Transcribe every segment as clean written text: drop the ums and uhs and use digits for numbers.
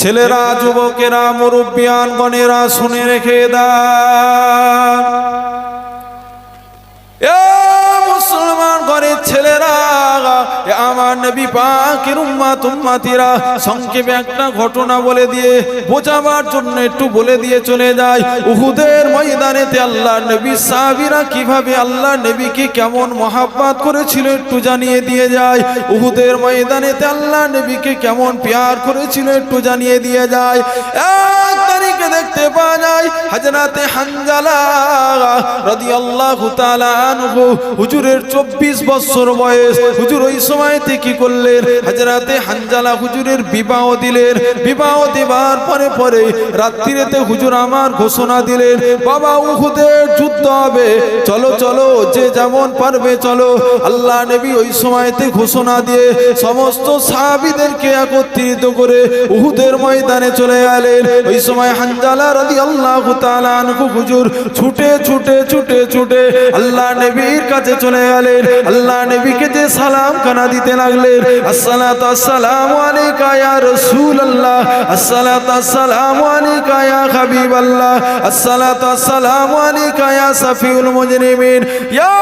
ছেলেরা, যুবকেরা, মুরব্বিয়ান গণেরা শুনে রেখে দাও, মুসলমান ঘরের ছেলেরা, আমার নবী পাকের উম্মত উম্মতিরা, সংক্ষেপে একটা ঘটনা বলে দিয়ে বোঝাবার জন্য একটু বলে দিয়ে চলে যায়। উহুদের ময়দানেতে আল্লাহ নবী সাহাবীরা কিভাবে আল্লাহ নবীকে কেমন মহাব্বত করেছিল একটু জানিয়ে দিয়ে যায়। উহুদের ময়দানেতে আল্লাহ নবীকে কেমন প্যার করেছিল একটু জানিয়ে দিয়ে যায়। এক তারিখে দেখতে পাওয়া যায় হযরতে হানজালা রাদিয়াল্লাহু তাআলা আনহু, হুজুরের 24 বছর বয়স। হুজুর ওই সময়তে কি করলেন? হযরতে হানজালা হুজুরের বিবাহ দিলেন। বিবাহ দেবার পরে পরে রাত্রিতে হুজুর আমার ঘোষণা দিলেন, বাবা উহুদের যুদ্ধ হবে, চলো চলো, যে যেমন পারবে চলো। আল্লাহ নবী ওই সময়তে ঘোষণা দিয়ে সমস্ত সাহাবীদেরকে একত্রিত করে উহুদের ময়দানে চলে গেলেন। ওই সময় হানজালা রাদিয়াল্লাহু তাআলা আনহু হুজুর ছুটে ছুটে ছুটে ছুটে আল্লাহ নবীর কাছে চলে গেলেন। আল্লাহ নবীকে যে সালাম খানা দিতে লাগলেন, আসসালাতু আসসালামু আলাইকা ইয়া রাসূলুল্লাহ, আসসালাতু আসসালামু আলাইকা ইয়া হাবিবাল্লাহ, আসসালাতু আসসালামু আলাইকা ইয়া সাফিউল মুজরিমিন, ইয়া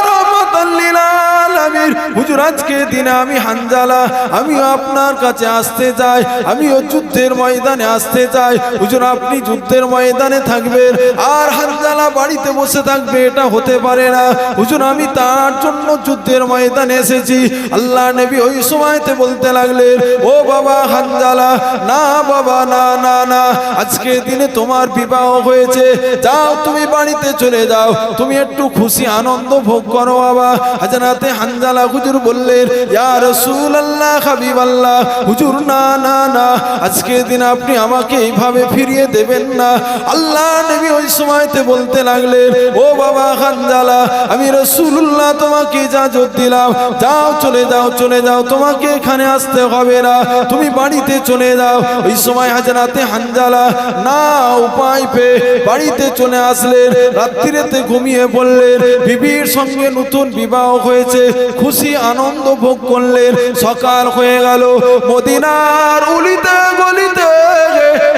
রাহমাতাল লিল আলামিন। হুজুর আজকে দিনে আমি হানজালা, আমিও আপনার কাছে আসতে চাই, আমিও যুদ্ধের ময়দানে আসতে চাই। হুজুর আপনি যুদ্ধের ময়দানে থাকবেন আর হানজালা বাড়িতে বসে থাকবে, এটা হতে পারে না। হুজুর আমি তার জন্য যুদ্ধের ময়দানে এসেছি। আল্লাহ নবী ওই সময়তে বলতে লাগলেন, ও বাবা হানজালা, না বাবা, না না না, আজকে দিনে তোমার বিবাহ হয়েছে, যাও তুমি বাড়িতে চলে যাও, তুমি একটু খুশি আনন্দ ভোগ করো বাবা। হযরতে হানজালা হুজুর বললেন, ইয়া রাসূলুল্লাহ, হাবিবাল্লাহ, হুজুর না না না, আজকে দিন আপনি আমাকে এইভাবে ফিরিয়ে দেবেন না। আল্লাহ নবী ওই সময়তে বলতে লাগলেন, ও বাবা হানজালা, আমি রাসূলুল্লাহ তোমাকে ইজাজত দিলাম, যাও চলে যাও চলে যাও, তোমাকে এখানে আসতে হবে না, তুমি বাড়িতে চলে যাও। ওই সময় হযরতে হানজালা না উপায় পেয়ে বাড়িতে চলে আসলেন। রাত্রিতে ঘুমিয়ে পড়লেন। বিবির সঙ্গে নতুন বিবাহ হয়েছে, খুশি আনন্দ ভোগ করলেন। সকাল হয়ে গেল, মদিনার উলিতে গলিতে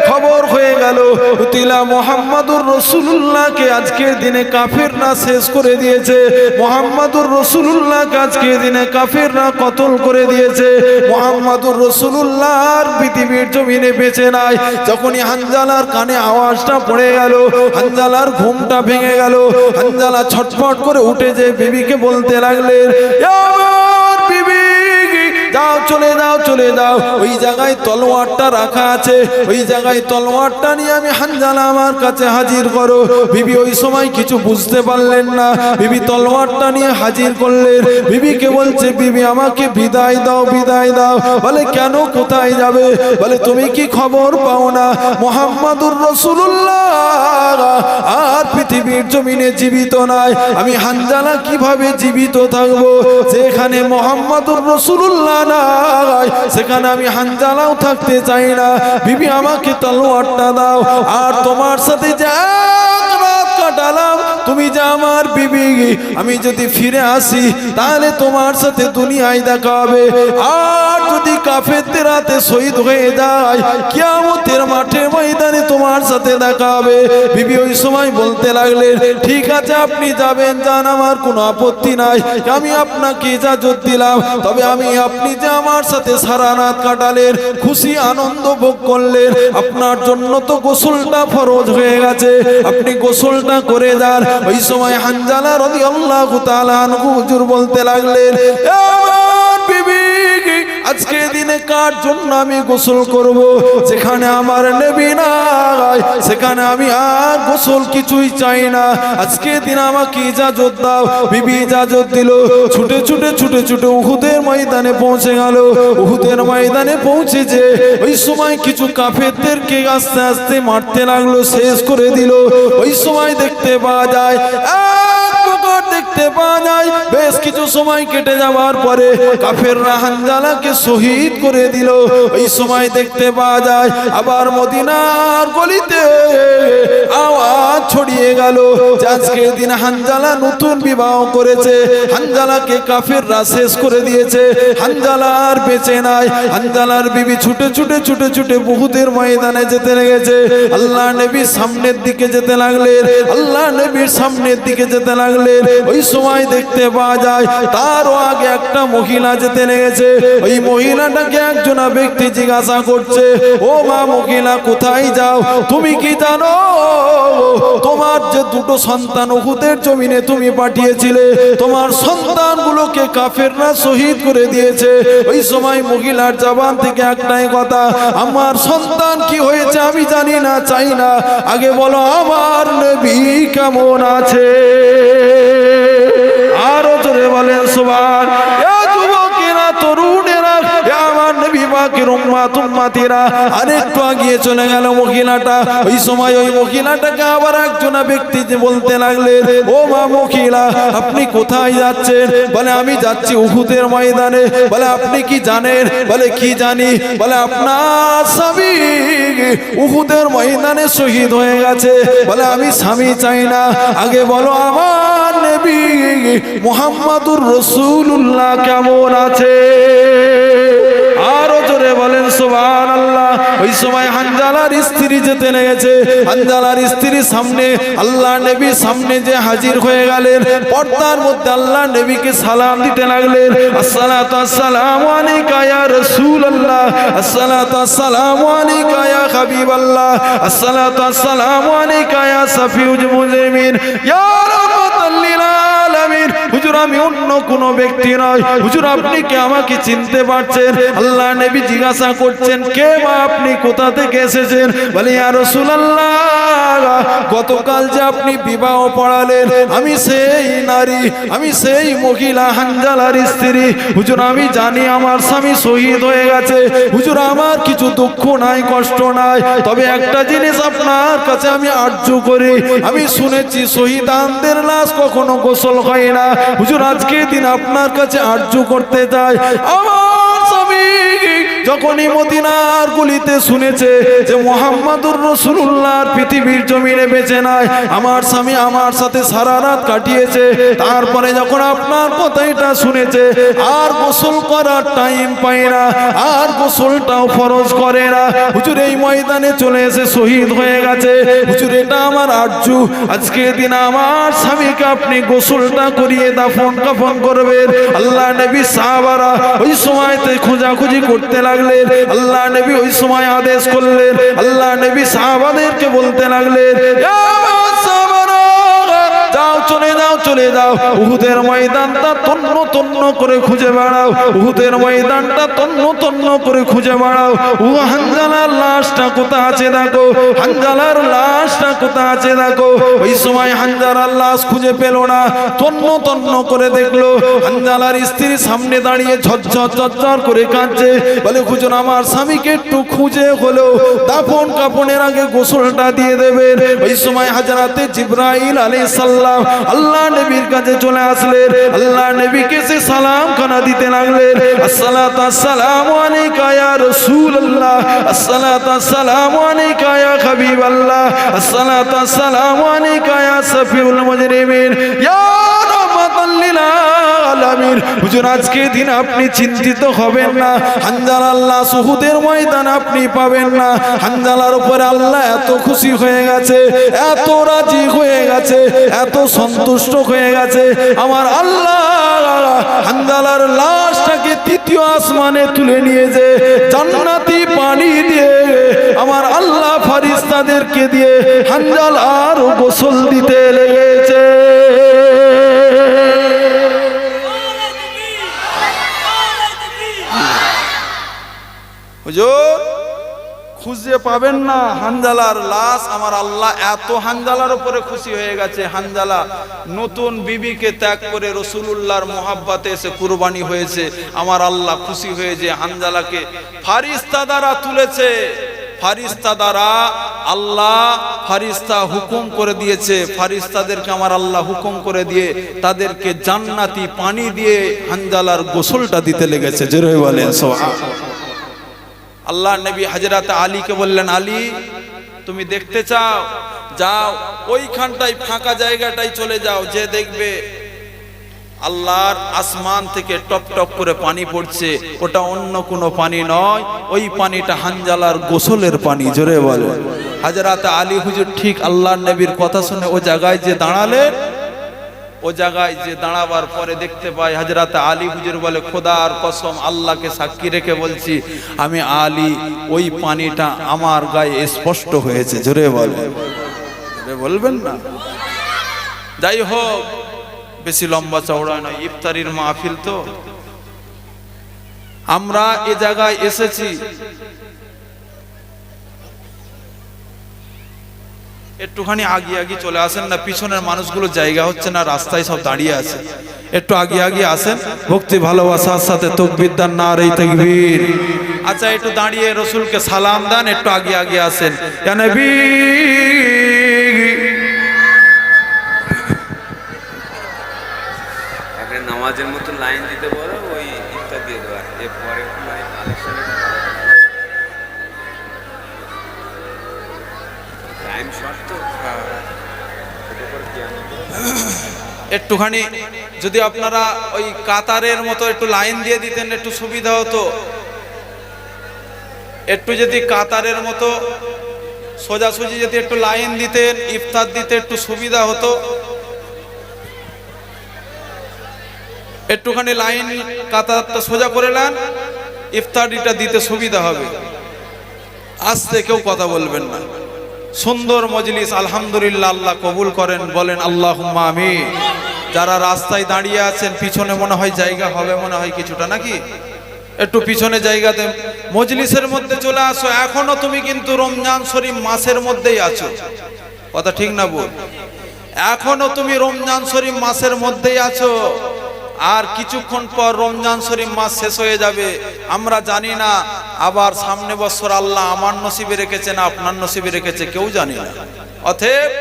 খবর হয়ে গেল, উতিলা মুহাম্মাদুর রাসূলুল্লাহকে আজকে দিনে কাফেররা শেষ করে দিয়েছে, মুহাম্মাদুর রাসূলুল্লাহকে আজকে দিনে কাফেররা কতল করে দিয়েছে, মুহাম্মাদুর রাসূলুল্লাহর পৃথিবীর জমিনে বেঁচে নাই। যখনই হানজালার কানে আওয়াজটা পড়ে গেল, হানজালার ঘুমটা ভেঙে গেল। হানজালা ছটফট করে উঠে যে বিবিকে বলতে লাগলেন, আমার বিবি, যাও চলে যাও চলে যাও, ওই জায়গায় তলোয়ারটা রাখা আছে, ওই জায়গায় তলোয়ারটা নিয়ে আমি হানজালা আমার কাছে হাজির করো। বিবি ওই সময় কিছু বুঝতে পারলেন না, বিবি তলোয়ারটা নিয়ে হাজির করলেন। বিবিকে বলছে, বিবি আমাকে বিদায় দাও বিদায় দাও। বলে কেন, কোথায় যাবে? বলে তুমি কি খবর পাও না মুহাম্মাদুর রাসূলুল্লাহ আর পৃথিবীর জমিনে জীবিত নাই? আমি হানজালা কিভাবে জীবিত থাকবো? যেখানে মুহাম্মাদুর রাসূলুল্লাহ নাই সেখানে আমি হানজালাও থাকতে চাই না। বিবি আমাকে তলোয়ারটা দাও, আর তোমার সাথে যে রাত কাটালাম, তুমি যে আমার বিবি, আমি যদি ফিরে আসি তাহলে তোমার সাথে দুনিয়ায় দেখা হবে। আর যদি কাফেরদের হাতে শহীদ হয়ে যায়, কিয়ামতের মাঠে ময়দানে তোমার সাথে দেখা হবে। বিবি ওই সময় বলতে লাগলেন, ঠিক আছে আপনি যাবেন, যান, আমার কোনো আপত্তি নাই, আমি আপনাকে ইজাজত দিলাম। তবে আমি, আপনি যে আমার সাথে সারা রাত কাটালেন, খুশি আনন্দ ভোগ করলেন, আপনার জন্য তো গোসলটা ফরজ হয়ে গেছে, আপনি গোসলটা করে যান। ওই সময় হানজালা রাদিয়াল্লাহু তাআলা আনহু হুজুর বলতে লাগলেন, আমার বিবি, আজকে দিনে কার জন্য আমি গোসল করব? যেখানে আমার নবী নাই সেখানে আমি আর গোসল কিছুই চাই না, আজকে দিন আমাকে ইজাজত দাও। বিবি ইজাজত দিল। ছুটে ছুটে ছুটে ছুটে উহুদের ময়দানে পৌঁছে গেল। উহুদের ময়দানে পৌঁছেছে, ওই সময় কিছু কাফেরদেরকে আস্তে আস্তে মারতে লাগলো, শেষ করে দিল। ওই সময় দেখতে পাওয়া যায় এক প্রকার দেখতে পাওয়া যায় বেশ কিছু সময় কেটে যাওয়ার পরে কাফেররা হানজালাকে শহীদ করে দিল। ওই সময় দেখতে পাওয়া যায় আবার মদিনার গলিতে আওয়াজ ছড়িয়ে গেল যে আজকের দিন হানজালা নতুন বিবাহ করেছে, হানজালাকে কাফেররা শেষ করে দিয়েছে, হানজালা আর বেঁচে নাই। হানজালার বিবি ছুটে ছুটে ছুটে ছুটে উহুদের ময়দানে যেতে লেগেছে। আল্লাহ নবী সামনের দিকে যেতে লাগলেন, আল্লাহ নবীর সামনের দিকে যেতে লাগলেন। ওই সময় দেখতে পাওয়া যায় তারও আগে একটা মহিলা যেতে লেগেছে। ওই মহিলাটাকে একজন ব্যক্তি জিজ্ঞাসা করছে, ও মা মহিলা কোথায় যাও? তুমি কি জানো তোমার যে দুটো সন্তান উহুদের জমিনে তুমি পাঠিয়েছিলে, তোমার সন্তানগুলোকে কাফেররা শহীদ করে দিয়েছে? ওই সময় মহিলার জবান থেকে একটাই কথা, আমার সন্তান কি হয়েছে আমি জানি না, চাই না, আগে বলো আমার নবী কেমন আছে। আরো জোরে বলেন সুবহান। এ যুবকেরা, তরুণেরা, আমার নবী পাকের উম্মত উম্মতিরা, আরেকটু আগিয়ে চলে গেল মহিলাটা। ওই সময় ওই মহিলাটাকে আবার একজন ব্যক্তি যে বলতে লাগলেন, ও মা মহিলা আপনি কোথায় যাচ্ছেন? বলে আমি যাচ্ছি উহুদের ময়দানে। বলে আপনি কি জানেন? বলে কি জানি। বলে আপনার স্বামী উহুদের ময়দানে শহীদ হয়ে গেছে। বলে আমি স্বামী চাই না, আগে বলো আমার নবী মুহাম্মাদুর রাসূলুল্লাহ কেমন আছে। আরো জোরে বলেন সুবহানাল্লাহ। ওই সময় হানজালার স্ত্রী যেতে লেগেছে। হানজালার স্ত্রী সামনে আল্লাহ নবীর সামনে যে হাজির হয়ে গেলেন, পর্দার মধ্যে আল্লাহ নবীকে সালাম দিতে লাগলেন, আসসালাতু আসসালামু আলাইকা ইয়া রাসূলুল্লাহ, আসসালাতু আসসালামু আলাইকা ইয়া হাবিবাল্লাহ, আসসালাতু আসসালামু আলাইকা ইয়া সাফিউল মুজরিমিন, ইয়া রাহমাতাল লিল আলামিন। হুজুর আমি অন্য কোন ব্যক্তি নয়, হুজুর আপনি কি আমাকে চিনতে পারছেন? আল্লাহ নবী জিজ্ঞাসা করছেন, কে মা আপনি, কোথা থেকে এসেছেন? বলে ইয়া রাসূলুল্লাহ গতকাল যে আপনি বিবাহ পড়ালেন আমি সেই নারী, আমি সেই মহিলা হানজালার স্ত্রী। হুজুর আমি জানি আমার স্বামী শহীদ হয়ে গেছে, হুজুর আমার কিছু দুঃখ নাই, কষ্ট নাই, তবে একটা জিনিস আপনার কাছে আমি আর্য করি, আমি শুনেছি শহীদানদের লাশ কখনো গোসল হয় না, হুজুর আজকে দিন আপনার কাছে আর্য করতে চাই। আমার স্বামী যখনই মদিনার গুলিতে শুনেছে যে মুহাম্মাদুর রাসূলুল্লাহর পৃথিবীর জমিনে বেঁচে নাই, আমার স্বামী আমার সাথে সারা রাত কাটিয়েছে, তারপরে যখন আপনার কথাটা শুনেছে আর গোসল করার টাইম পায় না, আর গোসলটাও ফরজ করে না, হুজুর এই ময়দানে চলে এসে শহীদ হয়ে গেছে, হুজুর এটা আমার আরজু, আজকে দিন আমার স্বামীকে আপনি গোসলটা করিয়ে দাফন কাফন করবেন। আল্লাহ নবী সাহাবারা ওই সময়তে খোঁজাখুঁজি করতে লাগলেন। আল্লাহ নবী ওই সময় আদেশ করলেন, আল্লাহ নবী সাহাবাদেরকে বলতে লাগলেন, যাও চলে যাও চলে যাও, উহুদের ময়দানটা তন্ন তন্ন করে খুঁজে বেড়াও, উহুদের ময়দানটা তন্ন তন্ন করে খুঁজে বেড়াও, হানজালার লাশটা কোথায় আছে দেখো, হানজালার লাশটা কোথায় আছে দেখো। ওই সময় হানজালার লাশ খুঁজে পেল না, তন্ন তন্ন করে দেখলো, হানজালার স্ত্রী সামনে দাঁড়িয়ে ঝরঝর ঝরঝর করে কাঁদছে, বলে হুজুর আমার স্বামীকে একটু খুঁজে হলো দাফন কাফনের আগে গোসলটা দিয়ে দেবেন। ওই সময় হযরতে জিবরাইল আলাইহিস সালাম আল্লাহ নবীর কাছে চলে আসলেন, আল্লাহ নবীকে সে সালাম খানা দিতে লাগলেন, আসসালাতু আসসালামু আলাইকা ইয়া রাসূলুল্লাহ, আসসালাতু আসসালামু আলাইকা ইয়া হাবিবাল্লাহ, আসসালাতু আসসালামু আলাইকা ইয়া সাফিউল মুজরিমিন, ইয়া রাহমাতাল লিল আলামিন। হুজুর আজকে দিন আপনি চিন্তিত হবেন না, হানজালার লাশ উহুদের ময়দান আপনি পাবেন না। হানজালার উপরে আল্লাহ এত খুশি হয়ে গেছে, এত রাজি হয়ে গেছে, এত সন্তুষ্ট হয়ে গেছে, আমার আল্লাহ হানজালার লাশটাকে তৃতীয় আসমানে তুলে নিয়ে যে জান্নাতি পানি দিয়ে আমার আল্লাহ ফেরেশতাদেরকে দিয়ে হানজালার গোসল দিতে লেগেছে। হুজুর খুঁজে পাবেন না হানজালার লাশ, আমার আল্লাহ এত হানজালার উপরে খুশি হয়ে গেছে, হানজালা নতুন বিবিকে ত্যাগ করে রাসূলুল্লাহর মোহাব্বতে এসে কুরবানি হয়েছে, আমার আল্লাহ খুশি হয়ে যে হানজালাকে ফেরেশতা দ্বারা তুলেছে, ফারিস্তা দ্বারা আল্লাহ ফারিস্তা হুকুম করে দিয়েছে, ফারিস্তাদেরকে আমার আল্লাহ হুকুম করে দিয়ে তাদেরকে জান্নাতি পানি দিয়ে হানজালার গোসলটা দিতে লেগেছে। জোরে বলেন সুবহানাল্লাহ। আল্লাহ নবী হযরত আলীকে বললেন, আলী তুমি দেখতে চাও, যাও ওইখানটায় ফাঁকা জায়গাটায় চলে যাও, যে দেখবে আল্লাহর আসমান থেকে টপ টপ করে পানি পড়ছে, ওটা অন্য কোনো পানি নয়, ওই পানিটা হানজালার গোসলের পানি। জোরে বলে। হযরত আলী হুজুর ঠিক আল্লাহর নবীর কথা শুনে ও জায়গায় যে দাঁড়ালেন, ও জায়গায় যে দাঁড়াবার পরে দেখতে পাই হযরত আলী হুজুর বলে, খোদার কসম আল্লাহকে সাক্ষী রেখে বলছি, আমি আলী ওই পানিটা আমার গায়ে স্পষ্ট হয়েছে। জোরে বলে, বলবেন না? যাই হোক, বেশি লম্বা চওড়া নয়, ইফতারির মাহফিল তো, আমরা এ জায়গায় এসেছি, একটুখানি আগে আগে চলে আসেন না, পিছনের মানুষগুলো জায়গা হচ্ছে না, রাস্তায় সব দাঁড়িয়ে আছে, একটু আগে আগে আসেন, ভক্তি ভালোবাসার সাথে তাকবীর দেন, নারে তাকবীর। আচ্ছা একটু দাঁড়িয়ে রসুলকে সালাম দেন, একটু আগে আগে আসেন। ইয়া নবী, নামাজের মতো লাইন দিতে বলো, ওই ইফতার দিয়ে দেওয়া, এরপরে টাইম শর্ট তো। একটুখানি যদি আপনারা ওই কাতারের মতো একটু লাইন দিয়ে দিতেন একটু সুবিধা হতো, একটু যদি কাতারের মতো সোজাসুজি যদি একটু লাইন দিতেন, ইফতার দিতে একটু সুবিধা হতো। একটুখানি লাইন কাতারটা সোজা করে নেন, ইফতারিটা দিতে সুবিধা হবে। আস্তে কেউ কথা বলবেন না। সুন্দর মজলিস, আলহামদুলিল্লাহ, আল্লাহ কবুল করেন, বলেন আল্লাহুম্মা আমিন। যারা রাস্তায় দাঁড়িয়ে আছেন, পিছনে মনে হয় জায়গা হবে, মনে হয় কিছুটা, নাকি একটু পিছনে জায়গা দেন, মজলিসের মধ্যে চলে আসো। এখনো তুমি কিন্তু রমজান শরীফ মাসের মধ্যেই আছো, কথা ঠিক না বল? এখনো তুমি রমজান শরীফ মাসের মধ্যেই আছো, আর কিছুক্ষণ পর রমজান শরীফ মাস শেষ হয়ে যাবে। আমরা জানি না আবার সামনে বছর আল্লাহ আমার নসিবে রেখেছে না আপনার নসিবে রেখেছে, কেউ জানি না। অতএব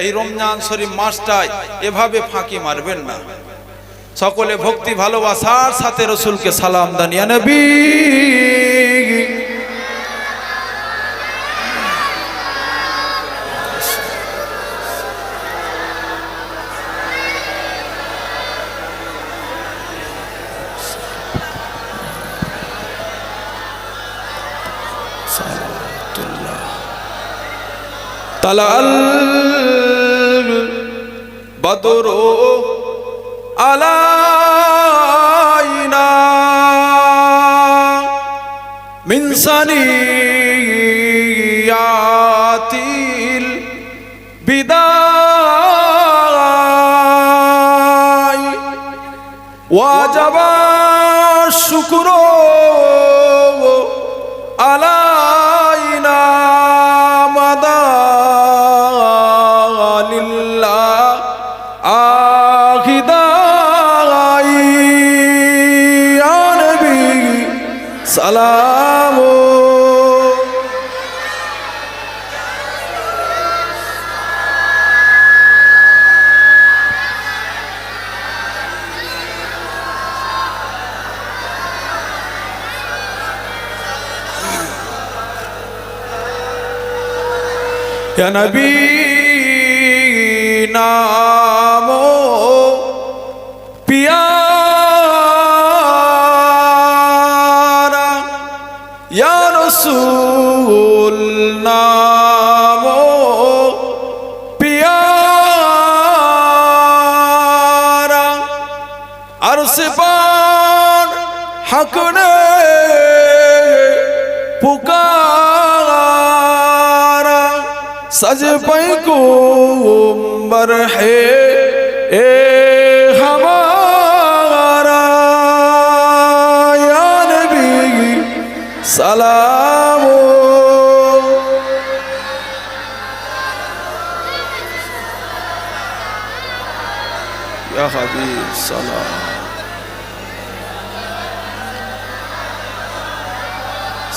এই রমজান শরীফ মাসটাই এভাবে ফাঁকি মারবেন না। সকলে ভক্তি ভালোবাসার সাথে রসুলকে সালাম দেন। ইয়া নবী, তালাল বদরু আলাইনা মিন সানিয়াতিল বিদায় ওয়াজাবা শুকরু আলাইনা সালাম। ইয়া নবী নামো পিয়া, ইয়া রাসূল নামো পিয়ারা, আরশে পার হক ने पुकारा, सज पैगंबर है ए हमारा, या नबी सलाम। या हबीब सलाम।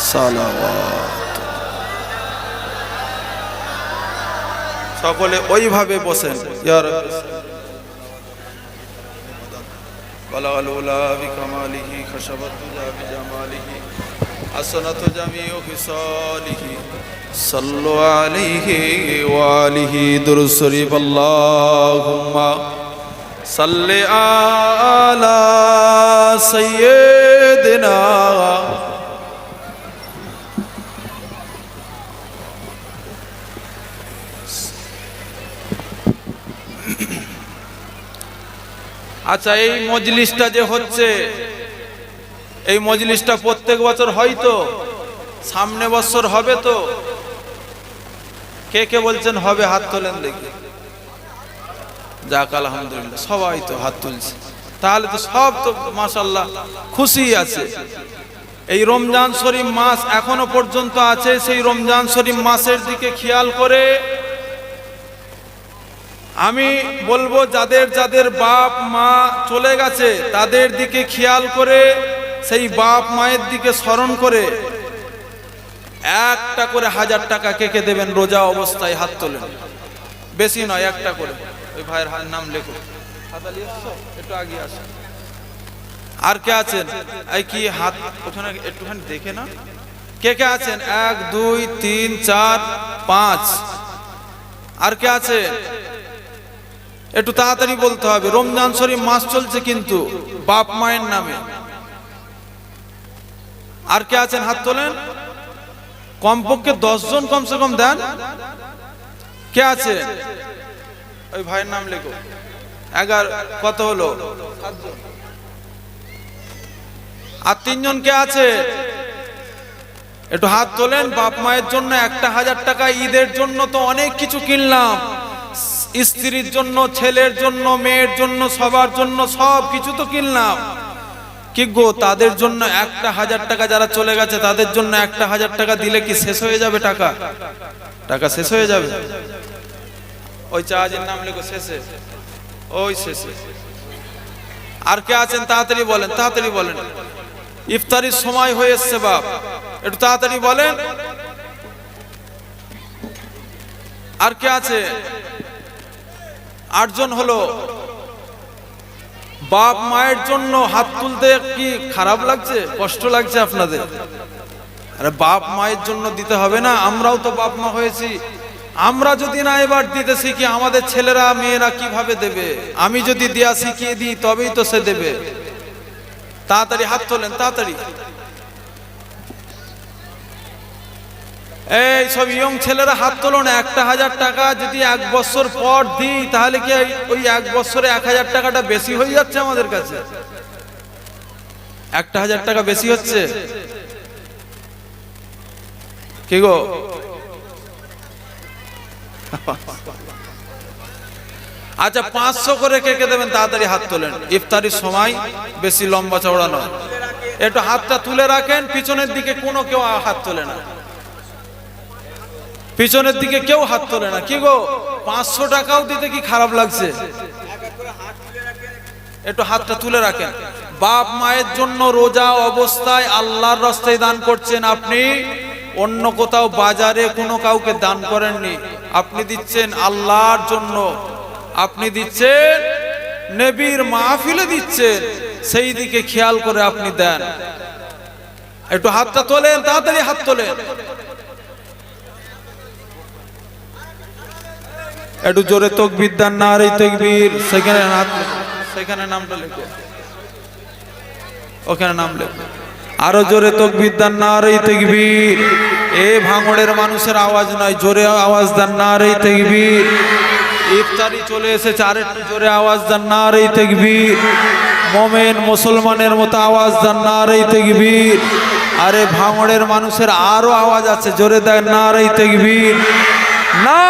सलावत সকলে ওইভাবে বসেন। ইয়া রাব্বি বালাগাল উলা বিকামালিহি খাশাবাত বিজামালিহি হাসানাতু জামিউ খিসালিহি সাল্লু আলাইহি ওয়া আলিহি দুরূদ শরীফ আল্লাহুম্মা সাল্লি আলা সাইয়্যিদিনা আচ্ছা, এই মজলিসটা যে হচ্ছে, এই মজলিসটা প্রত্যেক বছর হয় তো? সামনে বছর হবে তো? কে কে বলছেন হবে? হাত তোলেন দেখি। যাক, আলহামদুলিল্লাহ, সবাই তো হাত তুলছে, তাহলে তো সব তো মাশাআল্লাহ খুশি আছে। এই রমজান শরীফ মাস এখনো পর্যন্ত আছে, সেই রমজান শরীফ মাসের দিকে খেয়াল করে আমি বলবো, যাদের যাদের বাপ মা চলে গেছে তাদের দিকে খেয়াল করে, সেই বাপ মায়ের দিকে স্মরণ করে একটা করে 1000 টাকা কে কে দেবেন রোজা অবস্থায়? হাত তোলেন, বেশি নয়, একটা করে। ওই ভাইয়ের নাম লেখো, একটু আগে আসো। আর কে আছেন? এই কি হাত ওখানে একটুখানি দেখে না, কে কে আছেন? 1 2 3 4 5। আর কে আছে? একটু তাড়াতাড়ি বলতে হবে, রমজান শরীফ মাস চলছে কিন্তু বাপ মায়ের নামে। আর কে আছেন? হাত তোলেন। কমপক্ষে 10 জন কমসে কম দেন। কে আছে? ওই ভাইয়ের নাম লেখো। 11 কত হলো? 7 জন। আর 3 জন কে আছে? একটু হাত তোলেন। বাপ মায়ের জন্য একটা 1000 টাকা। ঈদের জন্য তো অনেক কিছু কিনলাম, স্ত্রীর জন্য, ছেলের জন্য, মেয়ের জন্য, সবার জন্য সব কিছু তো কিনলাম। কি গো, তাদের জন্য একটা 1000 টাকা, যারা চলে গেছে তাদের জন্য একটা 1000 টাকা দিলে কি শেষ হয়ে যাবে? টাকা শেষ হয়ে যাবে? ওই চাহাজের নাম লেখো শেষে, ওই শেষে। আর কে আছেন? তাড়াতাড়ি বলেন, তাড়াতাড়ি বলেন, ইফতারির সময় হয়ে এসছে বাপ, একটু তাড়াতাড়ি বলেন। আর কে আছে? 8 জন হলো। বাপ মায়ের জন্য হাত তুলতে কি খারাপ লাগছে? কষ্ট লাগছে আপনাদের? আরে বাপ মায়ের জন্য দিতে হবে না? আমরাও তো বাপ মা হয়েছি। আমরা যদি না এবার দিতে শিখি, আমাদের ছেলেরা মেয়েরা কিভাবে দেবে? আমি যদি দেয়া শিখিয়ে দিই তবেই তো সে দেবে। তাড়াতাড়ি হাত তোলেন, তাড়াতাড়ি। এই সব ইয়ং ছেলেরা হাত তোলো না। একটা 1000 টাকা যদি 1 বছর পর দিই, তাহলে কি ওই 1 বছরে 1000 টাকাটা বেশি হয়ে যাচ্ছে আমাদের কাছে? একটা 1000 টাকা বেশি হচ্ছে কি গো? আচ্ছা, 500 করে কে কে দেবেন? তাড়াতাড়ি হাত তোলেন। ইফতারির সময় বেশি লম্বা চওড়া নয়, একটু হাতটা তুলে রাখেন। পিছনের দিকে কোনো কেউ হাত তোলে না, পিছনের দিকে কেউ হাত তোলে না। কি গো, 500 টাকাও দিতে কি খারাপ লাগছে? একটু হাতটা তুলে রাখেন। বাপ মায়ের জন্য রোজা অবস্থায় আল্লাহর রাস্তায় দান করছেন আপনি, অন্য কোথাও বাজারে কোনো কাউকে দান করেননি। আপনি দিচ্ছেন আল্লাহর জন্য, আপনি দিচ্ছেন নবীর মাহফিলে দিচ্ছেন, সেই দিকে খেয়াল করে আপনি দেন। একটু হাতটা তোলেন, তাড়াতাড়ি হাত তোলেন। একটু জোরে তাকবীর দেন, নারে তাকবীর। সেখানে হাত, সেখানে নামটা লেখো, ওখানে নাম লেখো। আরো জোরে তাকবীর দেন, নারে তাকবীর। এ ভাঙড়ের মানুষের আওয়াজ নয়, জোরে আওয়াজ দেন, নারে তাকবীর। ইফতারি চলে এসেছে, আর একটু জোরে আওয়াজ দেন, নারে তাকবীর। মোমেন মুসলমানের মতো আওয়াজ দেন, নারে তাকবীর। আরে ভাঙড়ের মানুষের আরো আওয়াজ আছে, জোরে দেন, নারে তাকবীর। না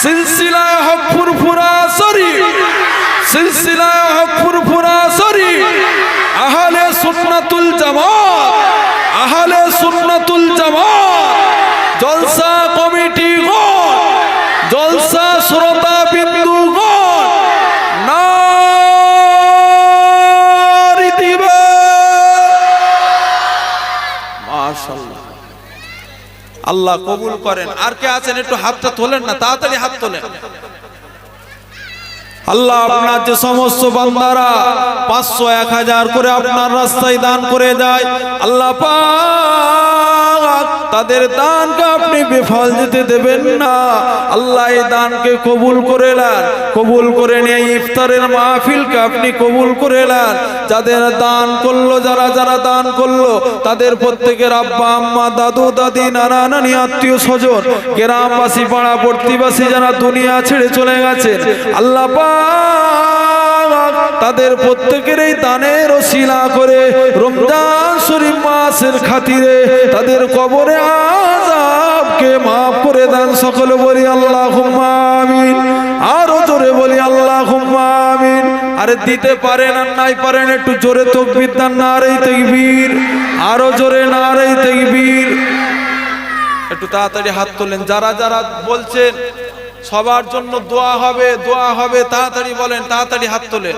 সিলসিলায় হক ফুরফুরা শরীফ, সিলসিলায় হক ফুরফুরা শরীফ, আহলে সুন্নাতুল জামাত, আহলে সুন্নাতুল জামাত, জলসা কমিটি গণ, জলসা শ্রোতা বিন্দু গণ, আল্লাহ কবুল করেন। আর কে আছেন একটু হাতটা তোলেন না, তাড়াতাড়ি হাত তোলেন। আল্লাহ আপনার যে সমস্ত বান্দারা 500 1000 করে আপনার রাস্তায় দান করে যায়, আল্লাহ পাক তাদের দানকে আপনি বেফল যেতে দেবেন না। আল্লাহ এই দানকে কবুল করে নেন, কবুল করে নিয়ে ইফতারের মাহফিলকে আপনি কবুল করে নেন। যাদের দান করলো, যারা যারা দান করলো, তাদের প্রত্যেকের আব্বা আম্মা দাদু দাদি নানা নানি আত্মীয় স্বজন গ্রামবাসী পাড়া প্রতিবাসী যারা দুনিয়া ছেড়ে চলে গেছে, আল্লাহ পাক তাদের প্রত্যেকের এই দানের ওসিলা করে রমজান শরীফ মাসের খাতিরে তাদের কবরে আযাবকে মাফ করে দেন। সকলে বলি আল্লাহুম্মা আমিন। আরো জোরে বলি আল্লাহুম্মা আমিন। আরে দিতে পারেন আর নাই পারেন একটু জোরে তাকবীর দেন, নারে তাকবীর। আরো জোরে নারে তাকবীর। একটু তাড়াতাড়ি হাত তোলেন। যারা যারা বলছেন সবার জন্য দোয়া হবে, দোয়া হবে, তাড়াতাড়ি বলেন, তাড়াতাড়ি হাত তোলেন।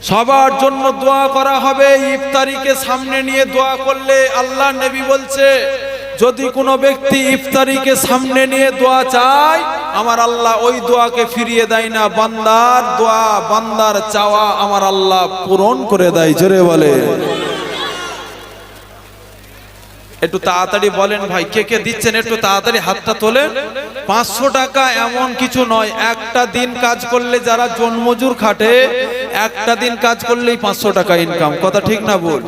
সবার জন্য দোয়া করা হবে। ইফতারিকে সামনে নিয়ে দোয়া করলে আল্লাহ নবী বলছে, যদি কোনো ব্যক্তি ইফতারিকে সামনে নিয়ে দোয়া চায়, আমার আল্লাহ ওই দোয়াকে ফিরিয়ে দেয় না। বান্দার দোয়া, বান্দার চাওয়া আমার আল্লাহ পূরণ করে দেয়। জোরে বলে একটু তাড়াতাড়ি বলেন ভাই, কে কে দিচ্ছেন একটু তাড়াতাড়ি হাতটা তোলেন। 500 টাকা এমন কিছু নয়, একটা দিন কাজ করলে যারা জনমজুর খাটে, একটা দিন কাজ করলেই 500 টাকা ইনকাম। কথা ঠিক না বল?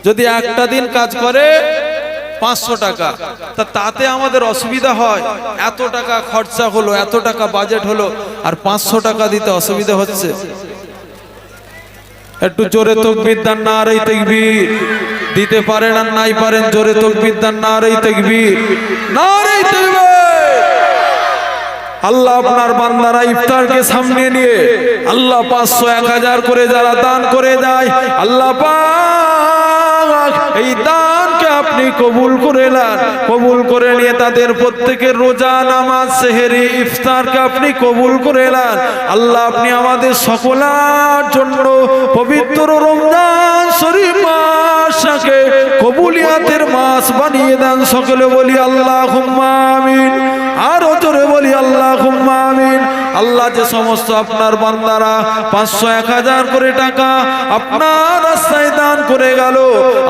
যদি একটা দিন কাজ করে 500 টাকা, তাতে আমাদের অসুবিধা হয়। এত টাকা খরচা হলো, এত টাকা বাজেট হলো, আর 500 টাকা দিতে অসুবিধা হচ্ছে। একটু জোরে তাকবীর দেন, নারে তাকবীর। দিতে পারেন আর নাই পারেন জোরে তাকবীর দেন, নারে তাকবীর, নারে তাকবীর। আল্লাহ আপনার বান্দারা ইফতারকে সামনে নিয়ে আল্লাহ 500 1000 করে যারা দান করে যায়, আল্লাহ পাক এই দানকে আপনি কবুল করে নেন। কবুল করে নিয়ে তাদের প্রত্যেকের রোজা নামাজ সেহরি ইফতারকে আপনি কবুল করে নেন। আল্লাহ আপনি আমাদের সকলের জন্য পবিত্র রমজান শরীফ মাসকে কবুলিয়াতের মাস বানিয়ে দেন। সকলে বলি আল্লাহুম্মা আমিন। আরো জোরে বলি আল্লাহুম্মা আমিন। আল্লাহ যে সমস্ত আপনার বান্দারা 500 1000 করে টাকা আপনার রাস্তায় দান করে গেল,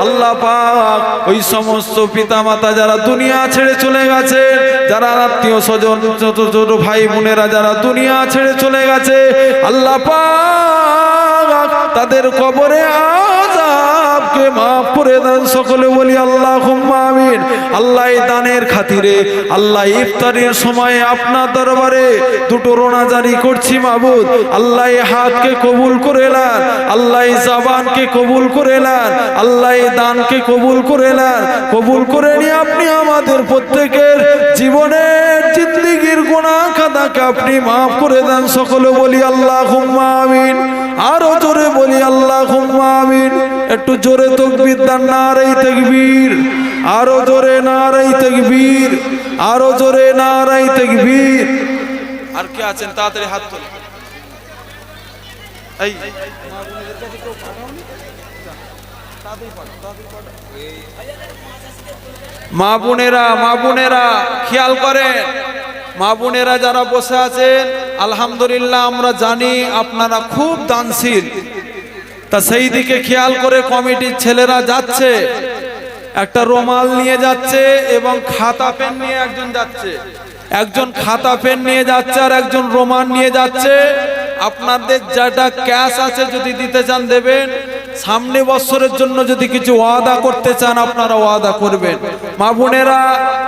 আল্লাহ পাক ওই সমস্ত পিতা মাতা যারা দুনিয়া ছেড়ে চলে গেছে, যারা আত্মীয় স্বজন ছোট ছোট ভাই বোনেরা যারা দুনিয়া ছেড়ে চলে গেছে, আল্লাহ পাক তাদের কবরে আযাবকে মাফ করে দেন। সকলে বলি আল্লাহুম্মা আমিন। আল্লাহ এই দানের খাতিরে আল্লাহ ইফতারের সময় আপনার দরবারে দুটো রোনা জারি করছি মাবুদ। আল্লাহ এই হাতকে কবুল করে নেন, আল্লাহ এই জবানকে কবুল করে নেন, আল্লাহ এই দানকে কবুল করে নেন। কবুল করে নিয়ে আপনি আমাদের প্রত্যেকের জীবনের জিন্দেগির গুনাহ খাতাকে আপনি মাফ করে দেন। সকলে বলি আল্লাহুম্মা আমিন। আরো জোরে বলি আল্লাহুম্মা আমিন। একটু জোরে তাকবীর দেন, নারে তাকবীর। আরো জোরে নারে তাকবীর, আরো জোরে নারে তাকবীর। আর কে আছেন তাড়াতাড়ি হাত তোলেন। এই মা বোনেরা, মা বোনেরা খেয়াল করেন। মা বোনেরা যারা বসে আছেন, আলহামদুলিল্লাহ আমরা জানি আপনারা খুব দানশীল। তা সেই দিকে খেয়াল করে কমিটির ছেলেরা যাচ্ছে, একটা রুমাল নিয়ে যাচ্ছে এবং খাতা পেন নিয়ে একজন যাচ্ছে, একজন খাতা পেন নিয়ে যাচ্ছে আর একজন রুমাল নিয়ে যাচ্ছে। আপনাদের যেটা ক্যাশ আছে যদি দিতে চান দেবেন, সামনে বছরের জন্য যদি কিছু ওয়াদা করতে চান আপনারা ওয়াদা করবেন। মা বোনেরা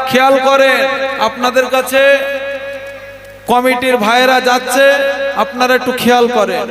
খেয়াল করেন, আপনাদের কাছে কমিটির ভাইরা যাচ্ছে, আপনারা একটু খেয়াল করেন।